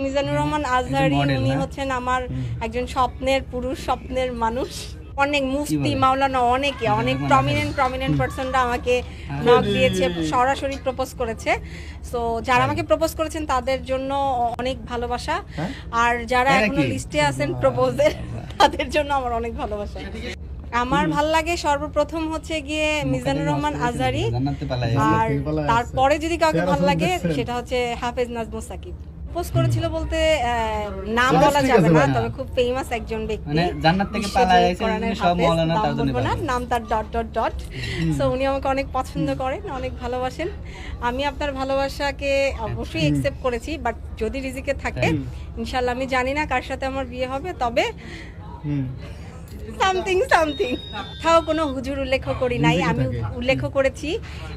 মিজানুর রহমান আজহারি উনি হচ্ছেন আমার একজন স্বপ্নের পুরুষ, স্বপ্নের মানুষ। অনেক মুফতি, মাওলানা, অনেক প্রমিনেন্ট পারসনরা আমাকে নক দিয়েছে, সরাসরি প্রপোজ করেছে। সো যারা আমাকে প্রপোজ করেছেন তাদের জন্য অনেক ভালোবাসা, আর যারা এখনো লিস্টে আছেন প্রপোজের তাদের জন্য আমার অনেক ভালোবাসা। আমার ভাল লাগে সর্বপ্রথম হচ্ছে গিয়ে মিজানুর রহমান আজহারি, আর তারপরে যদি কাউকে ভাল লাগে সেটা হচ্ছে হাফেজ নাজমুস সাকিব। প্রপোজ করেছিল বলতে নাম বলা যাবে না, তবে খুব ফেমাস একজন ব্যক্তি, মানে জান্নাত থেকে পালায় আইছেন সব মাওলানা, তার জন্য নাম তার ডট। সো উনি আমাকে অনেক পছন্দ করেন, অনেক ভালোবাসেন। আমি আপনার ভালোবাসাকে অবশ্যই অ্যাকসেপ্ট করেছি, বাট যদি রিজিকে থাকে ইনশাআল্লাহ, আমি জানি না কার সাথে আমার বিয়ে হবে, তবে সামথিং তাও কোনো হুজুর উল্লেখ করি নাই। আমি উল্লেখ করেছি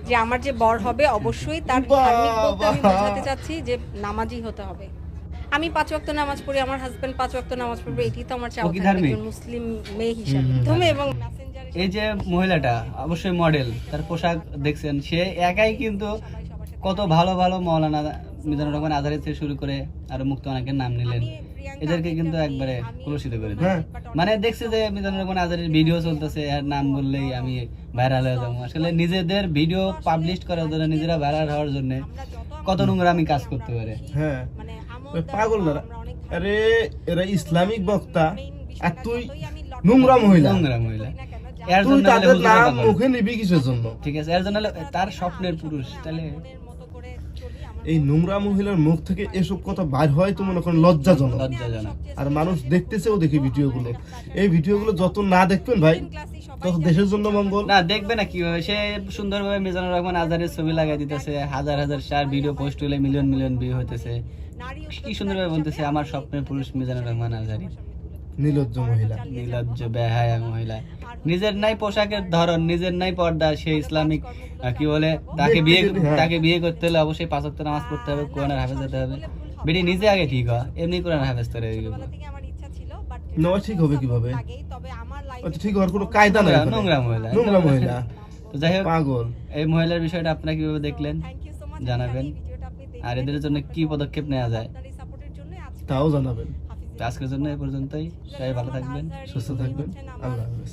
যে আমার যে বর হবে অবশ্যই তার ধার্মিক বলতে আমি বোঝাতে চাচ্ছি যে নামাজি হতে হবে। আমি 5 ওয়াক্ত নামাজ পড়ি, আমার হাজবেন্ড 5 ওয়াক্ত নামাজ পড়বে, এটাই তো আমার চাওয়া একজন মুসলিম মেয়ে হিসেবে। তুমি এবং এই যে মহিলাটা অবশ্যই মডেল, তার পোশাক দেখছেন, সে একাই কিন্তু কত ভালো ভালো মাওলানা মিজানুর রহমান আজহারি থেকে শুরু করে আরো মুক্ত অনেকের নাম নিলেন, এদেরকে কিন্তু একবারে কলুষিত করে দেয়। মানে দেখছে যে মিজানুর রহমান আজহারির ভিডিও চলতেছে, আর নাম বললেই আমি ভাইরাল হয়ে যাবো। আসলে নিজেদের ভিডিও পাবলিশ করার জন্য, নিজেরা ভাইরাল হওয়ার জন্য কত নোংরামি কাজ করতে পারে। হ্যাঁ, পাগল না, আরে এরা ইসলামিক বক্তা আর তুই নোংরা মহিলা। এর জন্য তাদের নাম মুখে নিবি কিসের জন্য? ঠিক আছে, এর জন্য তার স্বপ্নের পুরুষ, তাহলে এই নোংরা মহিলার মুখ থেকে এসব কথা বাইর হয় তো মনে করেন লজ্জাজনক। আর মানুষ দেখতেছেও দেখি ভিডিওগুলো। এই ভিডিওগুলো যত না দেখবেন ভাই তত দেশের জন্য মঙ্গল। না দেখবে না কিভাবে সে সুন্দরভাবে মিজানুর রহমান আজহারির ছবি লাগাই দিতেছে, হাজার শেয়ার, ভিডিও পোস্ট হলে মিলিয়ন ভিউ হইতেছে, কি সুন্দরভাবে বলতেছে আমার স্বপ্নের পুরুষ মিজানুর রহমান আজহারি। নির্লজ্জ মহিলা, নির্লজ্জ বেহায়া মহিলা। নিজের নাই পোশাকের ধরন, নিজের নাই পর্দা, সে ইসলামিক কি বলে তাকে বিয়ে করতে হলে অবশ্যই 5 ওয়াক্ত নামাজ পড়তে হবে, কোরআনের হাফেজ হতে হবে। বেটি নিজে আগে ঠিক হয়, এমনি কোরআন হাফেজ করে না ঠিক হবে কিভাবে? ঠিক হওয়ার কোনো কায়দা নাই। নোংরা মহিলা। তো যাই হোক, পাগল এই মহিলার বিষয়টা আপনারা কিভাবে দেখলেন জানাবেন, আর এদের জন্য কি পদক্ষেপ নেওয়া যায় তাও জানাবেন। আজকের জন্য এই পর্যন্তই। সবাই ভালো থাকবেন, সুস্থ থাকবেন। আল্লাহ হাফেজ।